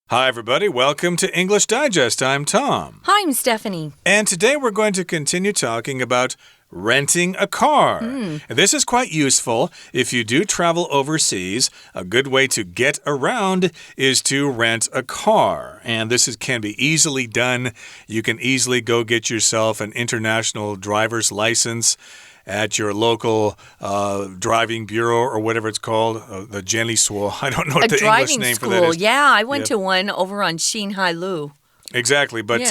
Hi, everybody. Welcome to English Digest. I'm Tom. Hi, I'm Stephanie. And today we're going to continue talking about renting a car. And this is quite useful if you do travel overseas. A good way to get around is to rent a car. And this can be easily done. You can easily go get yourself an international driver's license at your local driving bureau or whatever it's called, the Jenny School. I don't know what the English name for that is. Yeah, I went to one over on Xinhailu. Exactly. But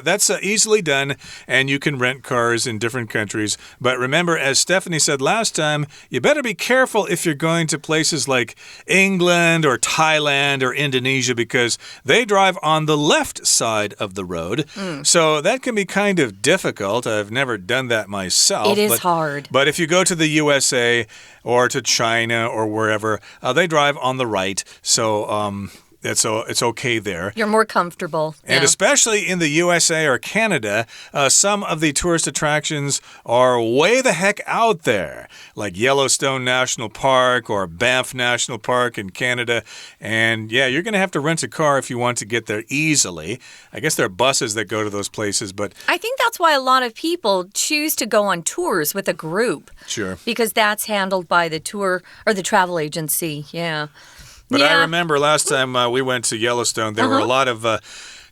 that's easily done, and you can rent cars in different countries. But remember, as Stephanie said last time, you better be careful if you're going to places like England or Thailand or Indonesia because they drive on the left side of the road. So that can be kind of difficult. I've never done that myself. It is hard. But if you go to the USA or to China or wherever, they drive on the right. So it's okay there. You're more comfortable. And especially in the USA or Canada, some of the tourist attractions are way the heck out there, like Yellowstone National Park or Banff National Park in Canada. And yeah, you're going to have to rent a car if you want to get there easily. I guess there are buses that go to those places, but I think that's why a lot of people choose to go on tours with a group. Sure. Because that's handled by the tour or the travel agency. Yeah. But I remember last time we went to Yellowstone, there were a lot of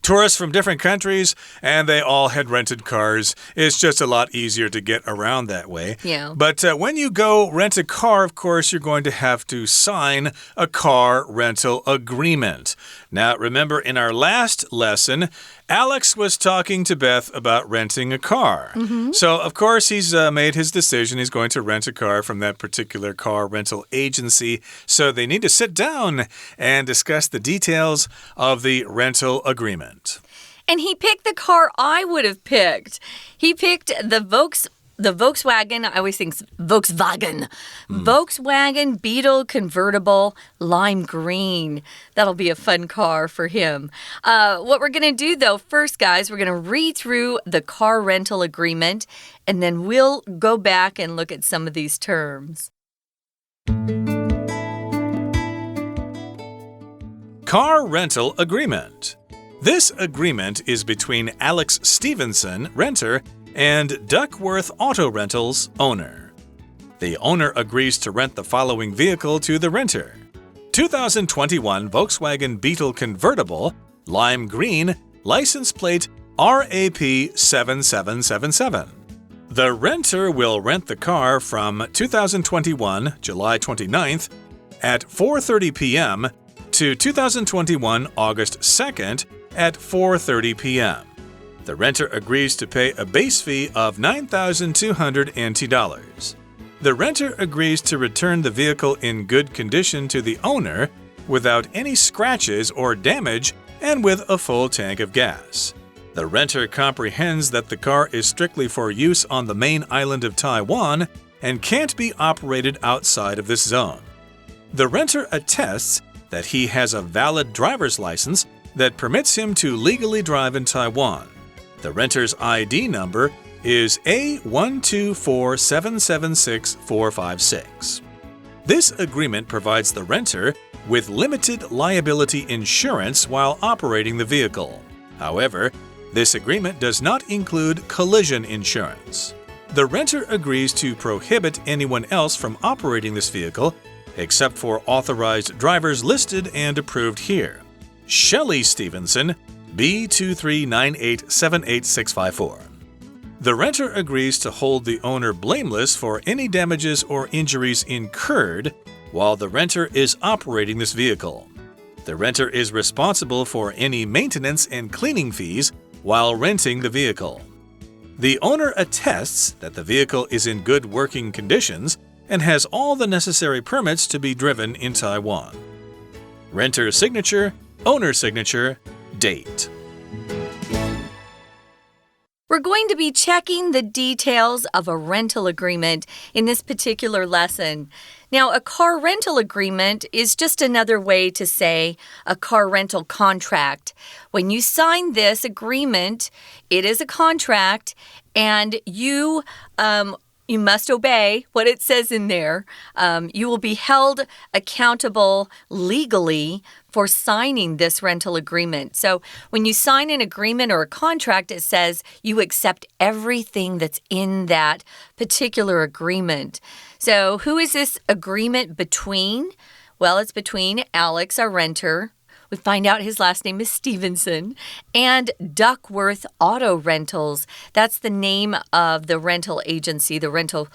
tourists from different countries, and they all had rented cars. It's just a lot easier to get around that way. Yeah. But when you go rent a car, of course, you're going to have to sign a car rental agreement. Now, remember, in our last lesson, Alex was talking to Beth about renting a car. So, of course, he's made his decision. He's going to rent a car from that particular car rental agency. So they need to sit down and discuss the details of the rental agreement. And he picked the car I would have picked. He picked the Volkswagen, I always think Volkswagen. Volkswagen Beetle convertible lime green. That'll be a fun car for him. What we're going to do, though, first, guys, we're going to read through the car rental agreement, and then we'll go back and look at some of these terms. Car rental agreement. This agreement is between Alex Stevenson, renter, and Duckworth Auto Rentals, owner. The owner agrees to rent the following vehicle to the renter: 2021 Volkswagen Beetle convertible, lime green, license plate RAP 7777. The renter will rent the car from 2021 July 29th at 4:30 p.m. to 2021 August 2nd at 4:30 p.m. The renter agrees to pay a base fee of $9,200 NT. The renter agrees to return the vehicle in good condition to the owner without any scratches or damage and with a full tank of gas. The renter comprehends that the car is strictly for use on the main island of Taiwan and can't be operated outside of this zone. The renter attests that he has a valid driver's license that permits him to legally drive in Taiwan. The renter's ID number is A124776456. This agreement provides the renter with limited liability insurance while operating the vehicle. However, this agreement does not include collision insurance. The renter agrees to prohibit anyone else from operating this vehicle except for authorized drivers listed and approved here: Shelley Stevenson, B239878654. The renter agrees to hold the owner blameless for any damages or injuries incurred while the renter is operating this vehicle. The renter is responsible for any maintenance and cleaning fees while renting the vehicle. The owner attests that the vehicle is in good working conditions and has all the necessary permits to be driven in Taiwan. Renter signature, owner signature, date. We're going to be checking the details of a rental agreement in this particular lesson. Now, a car rental agreement is just another way to say a car rental contract. When you sign this agreement, it is a contract, and you You must obey what it says in there. You will be held accountable legally for signing this rental agreement. So when you sign an agreement or a contract, it says you accept everything that's in that particular agreement. So who is this agreement between? Well, it's between Alex, our renter. We find out his last name is Stevenson, and Duckworth Auto Rentals. That's the name of the rental agency, the rental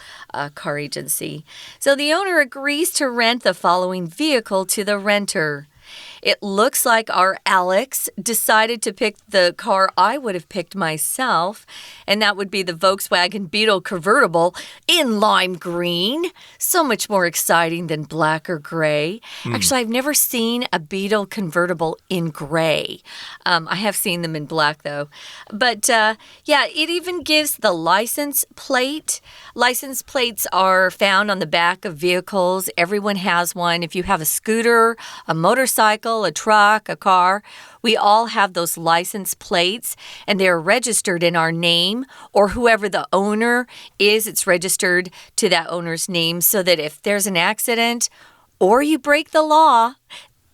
car agency. So the owner agrees to rent the following vehicle to the renter. It looks like our Alex decided to pick the car I would have picked myself, and that would be the Volkswagen Beetle convertible in lime green. So much more exciting than black or gray. Actually, I've never seen a Beetle convertible in gray. I have seen them in black, though. But, yeah, it even gives the license plate. License plates are found on the back of vehicles. Everyone has one. If you have a scooter, a motorcycle, a truck, a car, we all have those license plates, and they're registered in our name, or whoever the owner is, it's registered to that owner's name, so that if there's an accident or you break the law,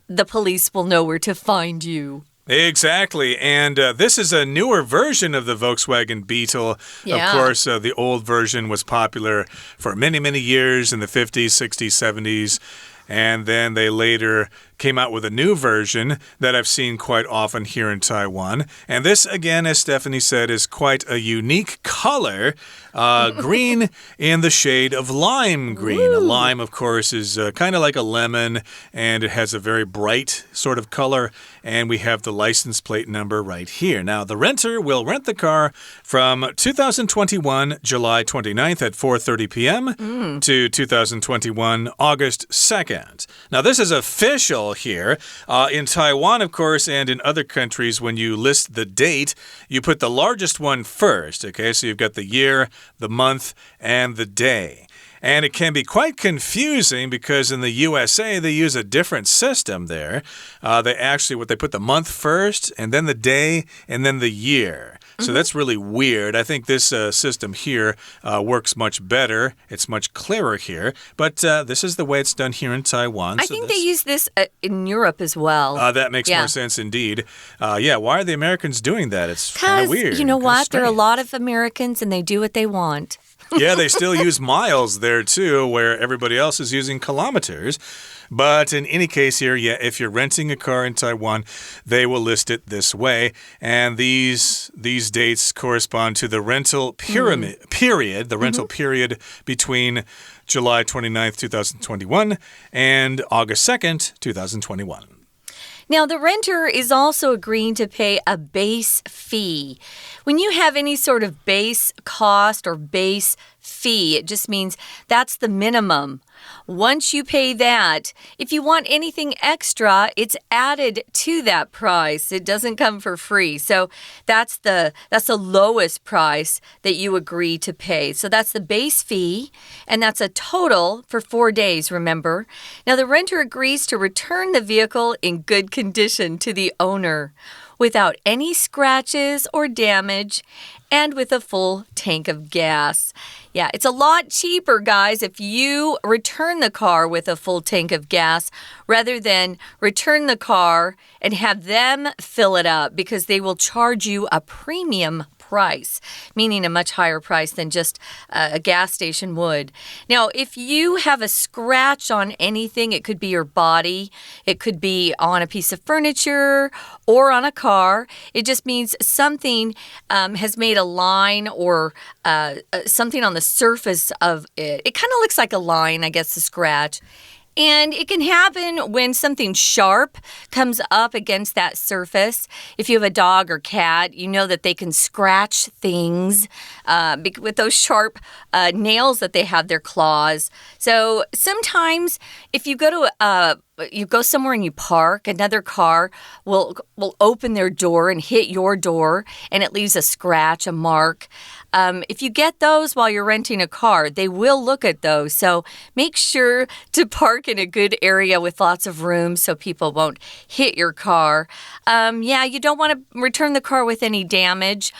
the police will know where to find you. Exactly, and this is a newer version of the Volkswagen Beetle. Yeah. Of course, the old version was popular for many, many years in the 50s, 60s, 70s. And then they later came out with a new version that I've seen quite often here in Taiwan. And this, again, as Stephanie said, is quite a unique color. Green in the shade of lime green. Ooh. A lime, of course, is kind of like a lemon, and it has a very bright sort of color. And we have the license plate number right here. Now, the renter will rent the car from 2021, July 29th at 4:30 p.m. to 2021, August 2nd. Now, this is official here. In Taiwan, of course, and in other countries, when you list the date, you put the largest one first, okay? So you've got the year, the month, and the day. And it can be quite confusing because in the USA, they use a different system there. They put the month first, and then the day, and then the year. So that's really weird. I think this system here works much better. It's much clearer here. But this is the way it's done here in Taiwan. I think they use this in Europe as well. That makes more sense indeed. Yeah, why are the Americans doing that? It's kind of weird. Because, you know what? There are a lot of Americans, and they do what they want. Yeah, they still use miles there too, where everybody else is using kilometers. But in any case here, yeah, if you're renting a car in Taiwan, they will list it this way. And these dates correspond to the rental period, the rental period between July 29th, 2021 and August 2nd, 2021. Now, the renter is also agreeing to pay a base fee. When you have any sort of base cost or base fee, it just means that's the minimum. Once you pay that, if you want anything extra, it's added to that price. It doesn't come for free. So that's the lowest price that you agree to pay. So that's the base fee, and that's a total for 4 days, remember? Now, the renter agrees to return the vehicle in good condition to the owner without any scratches or damage, and with a full tank of gas. Yeah, it's a lot cheaper, guys, if you return the car with a full tank of gas rather than return the car and have them fill it up, because they will charge you a premium price, meaning a much higher price than just a gas station would. Now, if you have a scratch on anything, it could be your body, it could be on a piece of furniture or on a car. It just means something has made a line or something on the surface of it. It kind of looks like a line, I guess, a scratch. And it can happen when something sharp comes up against that surface. If you have a dog or cat, you know that they can scratch things with those sharp nails that they have, their claws. So sometimes if you go somewhere and you park, another car will open their door and hit your door, and it leaves a scratch, a mark. If you get those while you're renting a car, they will look at those. So make sure to park in a good area with lots of room so people won't hit your car. Yeah, you don't want to return the car with any damage.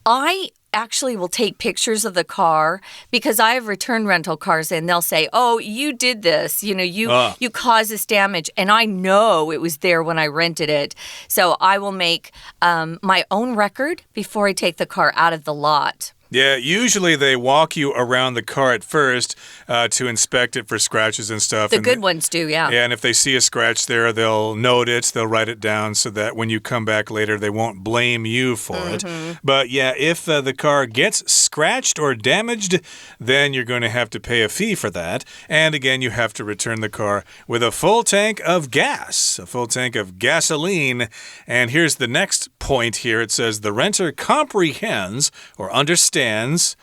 I actually will take pictures of the car because I have returned rental cars and they'll say, oh, you did this, you caused this damage, and I know it was there when I rented it. So I will make my own record before I take the car out of the lot. Yeah, usually they walk you around the car at first to inspect it for scratches and stuff. The good ones do, yeah. Yeah, and if they see a scratch there, they'll note it, they'll write it down so that when you come back later, they won't blame you for it. But yeah, if the car gets scratched or damaged, then you're going to have to pay a fee for that. And again, you have to return the car with a full tank of gas, a full tank of gasoline. And here's the next point here. It says the renter comprehends or understands,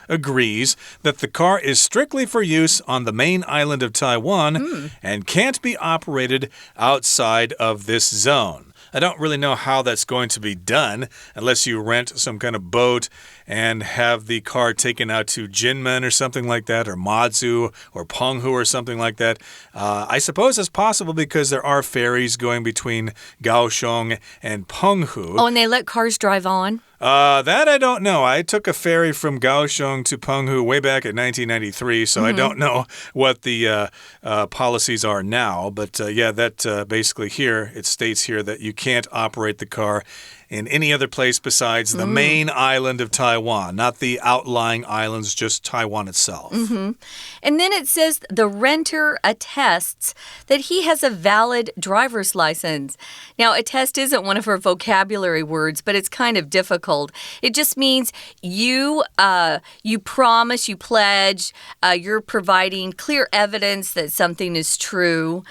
agrees that the car is strictly for use on the main island of Taiwan and can't be operated outside of this zone. I don't really know how that's going to be done unless you rent some kind of boat and have the car taken out to Jinmen or something like that, or Matsu or Penghu or something like that. I suppose it's possible because there are ferries going between Kaohsiung and Penghu. Oh, and they let cars drive on? That I don't know. I took a ferry from Kaohsiung to Penghu way back in 1993, so I don't know what the policies are now. But yeah, that basically here, it states here that you can't operate the car in any other place besides the main island of Taiwan, not the outlying islands, just Taiwan itself. And then it says the renter attests that he has a valid driver's license. Now, attest isn't one of our vocabulary words, but it's kind of difficult. It just means you promise, you pledge, you're providing clear evidence that something is true.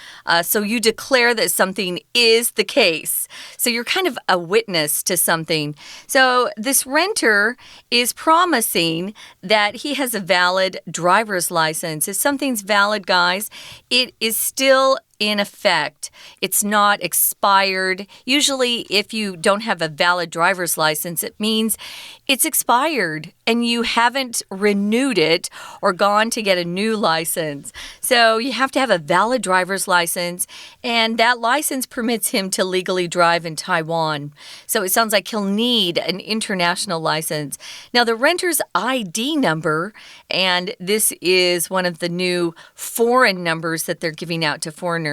So you declare that something is the case. So you're kind of a witness to something. So this renter is promising that he has a valid driver's license. If something's valid, guys, it is still in effect. It's not expired. Usually, if you don't have a valid driver's license, it means it's expired and you haven't renewed it or gone to get a new license. So you have to have a valid driver's license, and that license permits him to legally drive in Taiwan. So it sounds like he'll need an international license. Now, the renter's ID number, and this is one of the new foreign numbers that they're giving out to foreigners,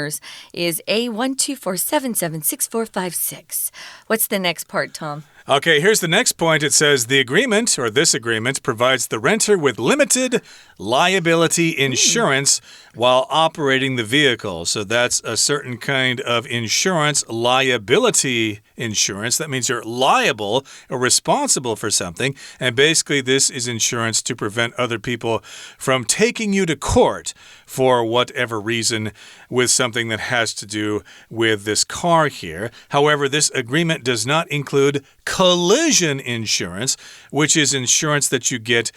is A124776456. What's the next part, Tom? Okay, here's the next point. It says the agreement, or this agreement, provides the renter with limited liability insurance while operating the vehicle. So that's a certain kind of insurance, liability insurance. That means you're liable or responsible for something. And basically, this is insurance to prevent other people from taking you to court for whatever reason with something that has to do with this car here. However, this agreement does not include collision insurance, which is insurance that you get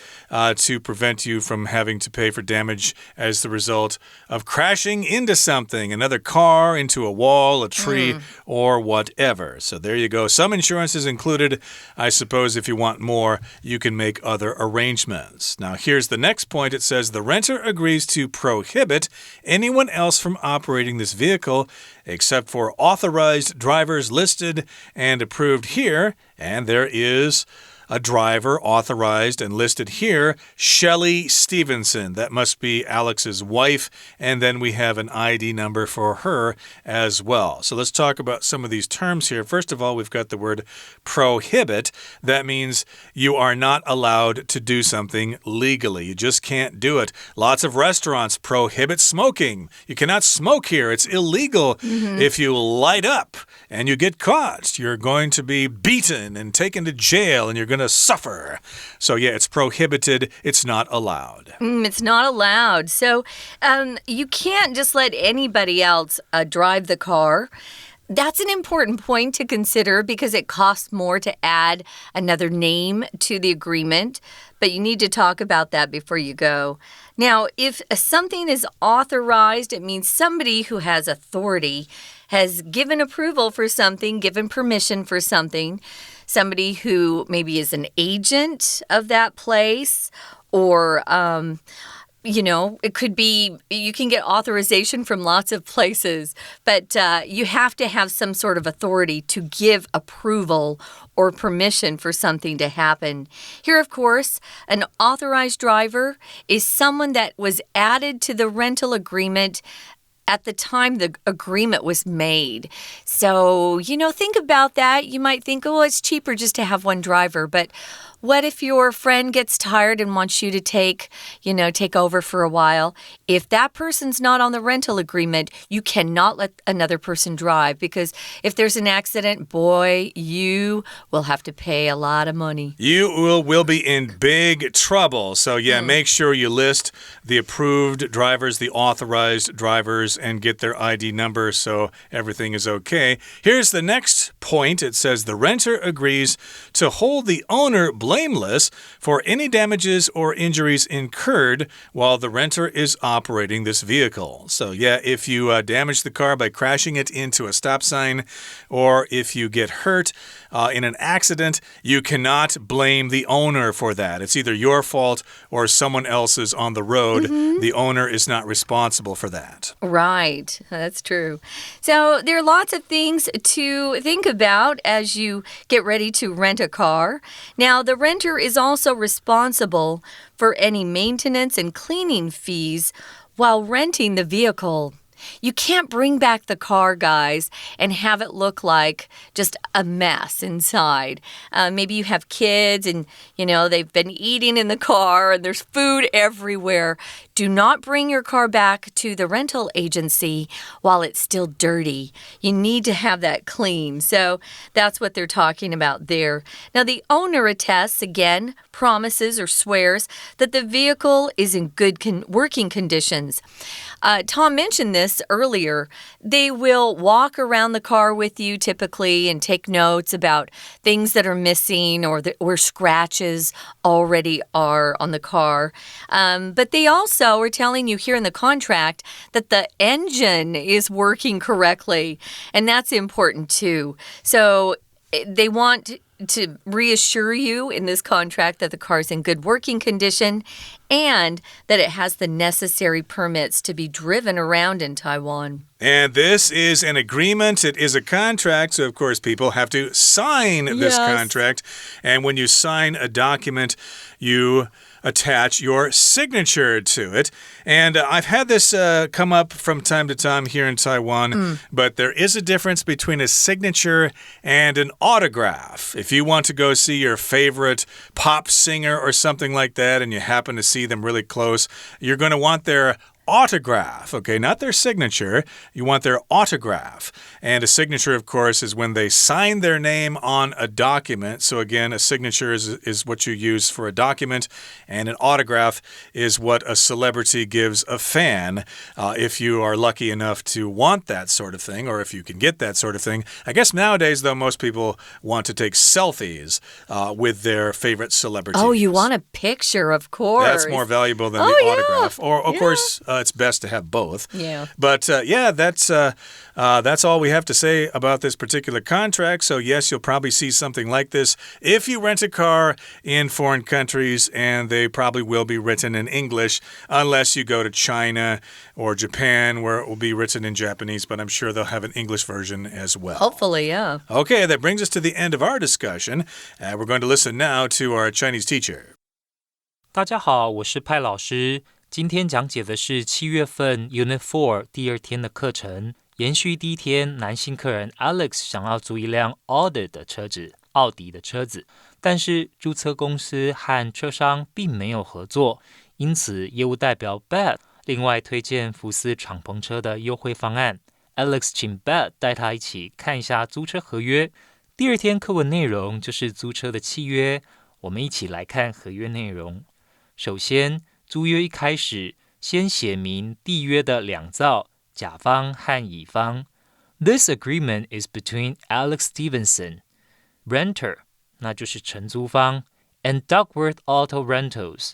to prevent you from having to pay for damage as the result of crashing into something, another car, into a wall, a tree, or whatever. So there you go. Some insurance is included. I suppose if you want more, you can make other arrangements. Now, here's the next point. It says the renter agrees to prohibit anyone else from operating this vehicle except for authorized drivers listed and approved here. And there is a driver authorized and listed here, Shelley Stevenson. That must be Alex's wife. And then we have an ID number for her as well. So let's talk about some of these terms here. First of all, we've got the word prohibit. That means you are not allowed to do something legally. You just can't do it. Lots of restaurants prohibit smoking. You cannot smoke here. It's illegal. If you light up and you get caught, you're going to be beaten and taken to jail, and you're going to suffer. So yeah, it's prohibited. It's not allowed. It's not allowed. So you can't just let anybody else drive the car. That's an important point to consider because it costs more to add another name to the agreement, but you need to talk about that before you go. Now, if something is authorized, it means somebody who has authority has given approval for something, given permission for something. Somebody who maybe is an agent of that place, or it could be, you can get authorization from lots of places, but you have to have some sort of authority to give approval or permission for something to happen. Here, of course, an authorized driver is someone that was added to the rental agreement at the time the agreement was made. So, think about that. You might think, it's cheaper just to have one driver, but what if your friend gets tired and wants you to take over for a while? If that person's not on the rental agreement, you cannot let another person drive because if there's an accident, boy, you will have to pay a lot of money. You will be in big trouble. So, make sure you list the approved drivers, the authorized drivers, and get their ID number so everything is okay. Here's the next point. It says the renter agrees to hold the owner blameless for any damages or injuries incurred while the renter is operating this vehicle. So, if you damage the car by crashing it into a stop sign, or if you get hurt in an accident, you cannot blame the owner for that. It's either your fault or someone else's on the road. The owner is not responsible for that. Right, that's true. So there are lots of things to think about as you get ready to rent a car. Now, the renter is also responsible for any maintenance and cleaning fees while renting the vehicle. You can't bring back the car, guys, and have it look like just a mess inside. Maybe you have kids and, they've been eating in the car and there's food everywhere. Do not bring your car back to the rental agency while it's still dirty. You need to have that clean. So that's what they're talking about there. Now, the owner attests, again, promises or swears that the vehicle is in good working conditions. Tom mentioned this earlier. They will walk around the car with you typically and take notes about things that are missing or where scratches already are on the car. But they also are telling you here in the contract that the engine is working correctly, and that's important too. So they want to reassure you in this contract that the car is in good working condition and that it has the necessary permits to be driven around in Taiwan. And this is an agreement. It is a contract. So, of course, people have to sign this contract. And when you sign a document, you attach your signature to it. And I've had this come up from time to time here in Taiwan, but there is a difference between a signature and an autograph. If you want to go see your favorite pop singer or something like that, and you happen to see them really close, you're going to want their autograph, okay? Not their signature. You want their autograph. And a signature, of course, is when they sign their name on a document. So again, a signature is what you use for a document, and an autograph is what a celebrity gives a fan if you are lucky enough to want that sort of thing, or if you can get that sort of thing. I guess nowadays, though, most people want to take selfies with their favorite celebrities. Oh, you want a picture, of course. That's more valuable than the autograph. Or, of course, it's best to have both. Yeah. But that's all we have to say about this particular contract. So yes, you'll probably see something like this if you rent a car in foreign countries, and they probably will be written in English unless you go to China or Japan where it will be written in Japanese, but I'm sure they'll have an English version as well. Hopefully, yeah. Okay, that brings us to the end of our discussion. We're going to listen now to our Chinese teacher. 大家好，我是派老师。今天讲解的是7月份 Unit4 第2天的课程。延续第1天，男性客人 Alex 想要租一辆奥迪的车子，但是注册公司和车商并没有合作，因此业务代表 Beth 另外推荐福斯敞篷车的优惠方案。Alex 请 Beth 带他一起看一下租车合约。第2天课文内容就是租车的契约，我们一起来看合约内容。首先，租约一开始，先写明缔约的两造，甲方和乙方。This agreement is between Alex Stevenson, renter, 那就是承租方 and Duckworth Auto Rentals,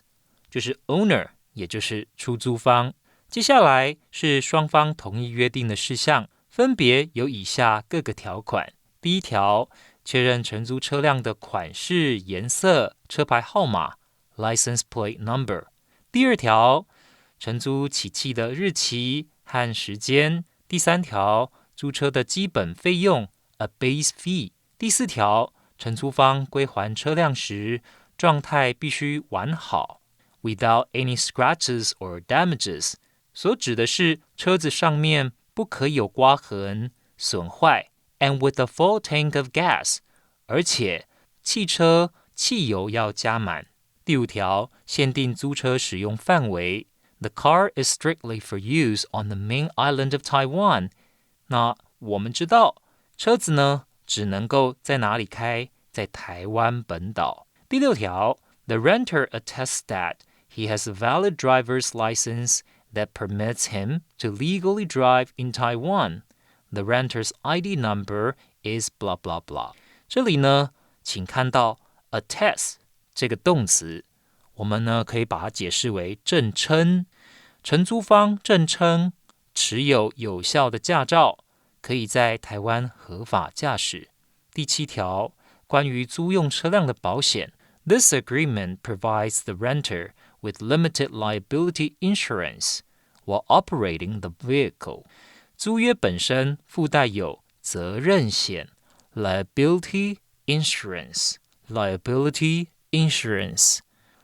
就是 owner, 也就是出租方。接下来是双方同意约定的事项，分别有以下各个条款。第1条，确认承租车辆的款式、颜色、车牌号码 license plate number。第2条，承租起讫的日期和时间。第3条，租车的基本费用 A base fee。第4条，承租方归还车辆时，状态必须完好 without any scratches or damages， 所指的是车子上面不可以有刮痕、损坏 and with a full tank of gas， 而且汽车汽油要加满。第5条，限定租车使用范围 The car is strictly for use on the main island of Taiwan。 那我们知道车子呢只能够在哪里开？在台湾本岛。第6条 The renter attests that he has a valid driver's license that permits him to legally drive in Taiwan. The renter's ID number is blah blah blah。 这里呢请看到 attest 这个动词，我们呢可以把它解释为证称。承租方证称持有有效的驾照，可以在台湾合法驾驶。第7条，关于租用车辆的保险 This agreement provides the renter with limited liability insurance while operating the vehicle。 租约本身附带有责任险 liability insurance。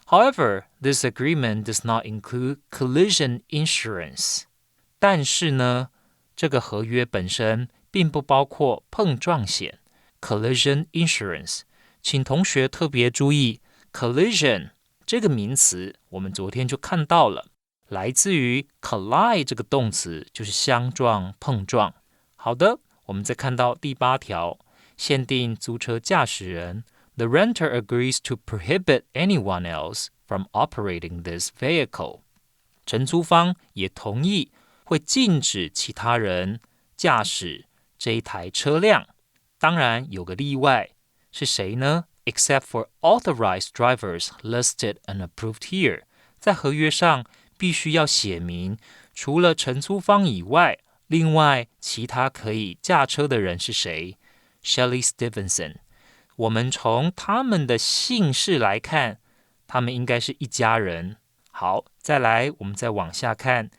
However, this agreement does not include collision insurance。 但是呢，这个合约本身并不包括碰撞险 collision insurance。 请同学特别注意 collision 这个名词，我们昨天就看到了，来自于 collide 这个动词，就是相撞、碰撞。好的，我们再看到第8条，限定租车驾驶人The renter agrees to prohibit anyone else from operating this vehicle。 承租方也同意会禁止其他人驾驶这一台车辆。当然有个例外，是谁呢？ Except for authorized drivers listed and approved here。 在合约上必须要写明，除了承租方以外，另外其他可以驾车的人是谁？ Shelley Stevenson。我们从他们的姓氏来看，他们应该是一家人。好，再来，我们再往下看。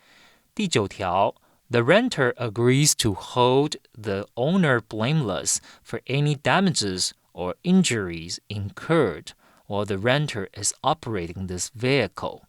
第9条 The renter agrees to hold the owner blameless for any damages or injuries incurred while the renter is operating this vehicle。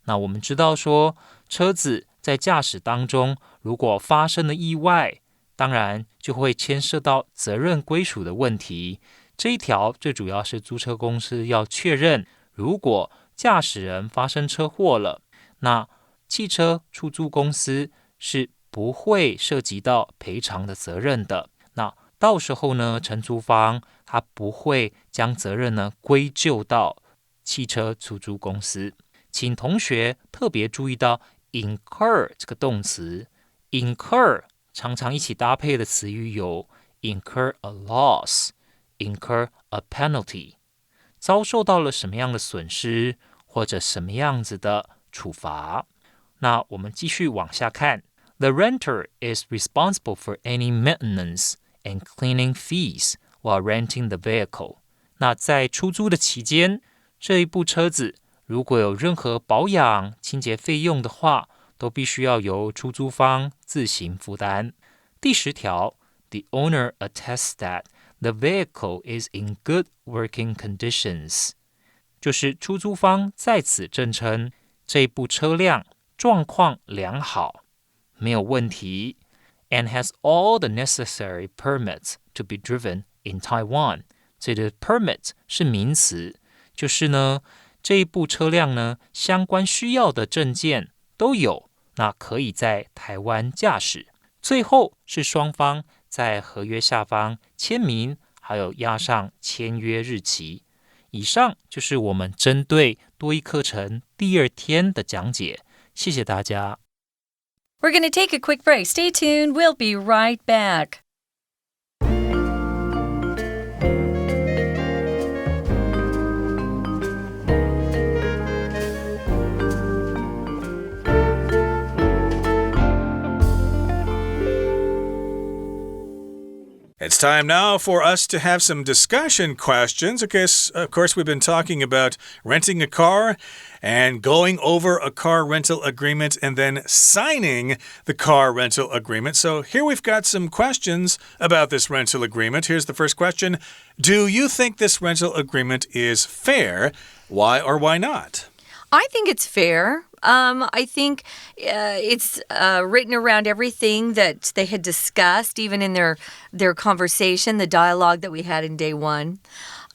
那我们知道说，车子在驾驶当中如果发生了意外，当然就会牵涉到责任归属的问题。这一条最主要是租车公司要确认，如果驾驶人发生车祸了，那汽车出租公司是不会涉及到赔偿的责任的。那到时候呢，承租方他不会将责任呢归咎到汽车出租公司。请同学特别注意到 incur 这个动词 incur 常常一起搭配的词语有 incur a loss、incur a penalty， 遭受到了什么样的损失或者什么样子的处罚。那我们继续往下看 The renter is responsible for any maintenance and cleaning fees while renting the vehicle。 那在出租的期间，这一部车子如果有任何保养、清洁费用的话，都必须要由出租方自行负担。第10条 The owner attests that The vehicle is in good working conditions。 就是出租方在此证称这部车辆状况良好，没有问题 and has all the necessary permits to be driven in Taiwan。 这里的 permit 是名词，就是呢这一部车辆呢相关需要的证件都有，那可以在台湾驾驶。最后是双方在合约下方签名，还有压上签约日期。以上就是我们针对多益课程第2天的讲解，谢谢大家。We're going to take a quick break. Stay tuned. We'll be right back. It's time now for us to have some discussion questions. Okay, of course, we've been talking about renting a car and going over a car rental agreement and then signing the car rental agreement. So here we've got some questions about this rental agreement. Here's the first question. Do you think this rental agreement is fair? Why or why not? I think it's fair. I think it's written around everything that they had discussed, even in their conversation, the dialogue that we had in day one.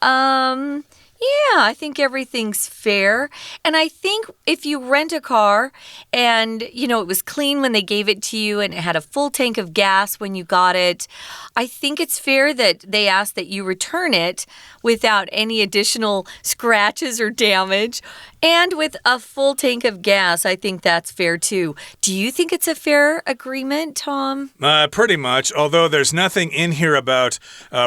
Yeah, I think everything's fair. And I think if you rent a car and, it was clean when they gave it to you and it had a full tank of gas when you got it, I think it's fair that they ask that you return it without any additional scratches or damage. And with a full tank of gas, I think that's fair too. Do you think it's a fair agreement, Tom? Pretty much, although there's nothing in here about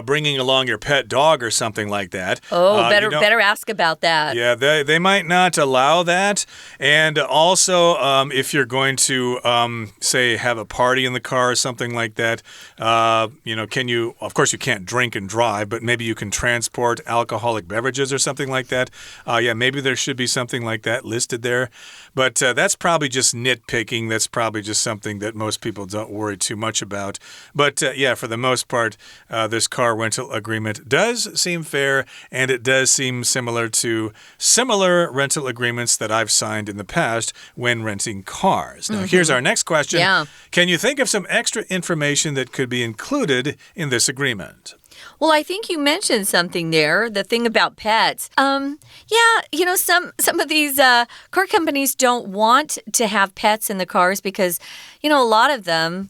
bringing along your pet dog or something like that. Oh, better ask about that. Yeah, they might not allow that. And also, if you're going to, say, have a party in the car or something like that, can you, of course, you can't drink and drive, but maybe you can transport alcoholic beverages or something like that. Yeah, maybe there should be something like that listed there. But that's probably just nitpicking. That's probably just something that most people don't worry too much about. But yeah, for the most part, this car rental agreement does seem fair, and it does seem similar to similar rental agreements that I've signed in the past when renting cars. Now, here's our next question. Yeah. Can you think of some extra information that could be included in this agreement? Well, I think you mentioned something there, the thing about pets. Yeah, some of these car companies don't want to have pets in the cars because, a lot of them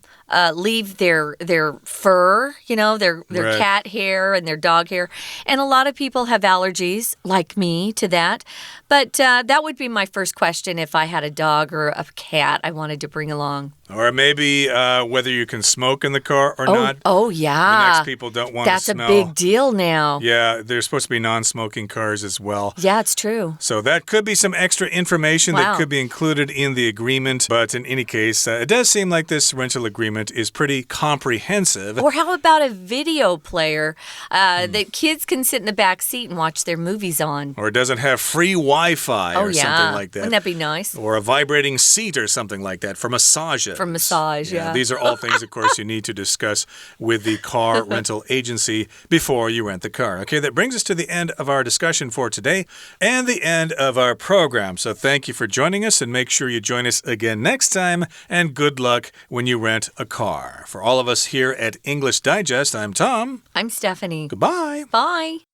leave their fur, their right. cat hair and their dog hair. And a lot of people have allergies, like me, to that. But that would be my first question if I had a dog or a cat I wanted to bring along. Or maybe whether you can smoke in the car or not. Oh, yeah. The next people don't want to smell. That's a big deal now. Yeah, there's supposed to be non-smoking cars as well. Yeah, it's true. So that could be some extra information that could be included in the agreement. But in any case, it does seem like this rental agreement is pretty comprehensive. Or how about a video player that kids can sit in the back seat and watch their movies on? Or it doesn't have free Wi-Fi or something like that. Wouldn't that be nice? Or a vibrating seat or something like that for massages. For massage, yeah. These are all things, of course, you need to discuss with the car rental agency before you rent the car. Okay, that brings us to the end of our discussion for today and the end of our program. So thank you for joining us, and make sure you join us again next time, and good luck when you rent a car. For all of us here at English Digest, I'm Tom. I'm Stephanie. Goodbye. Bye.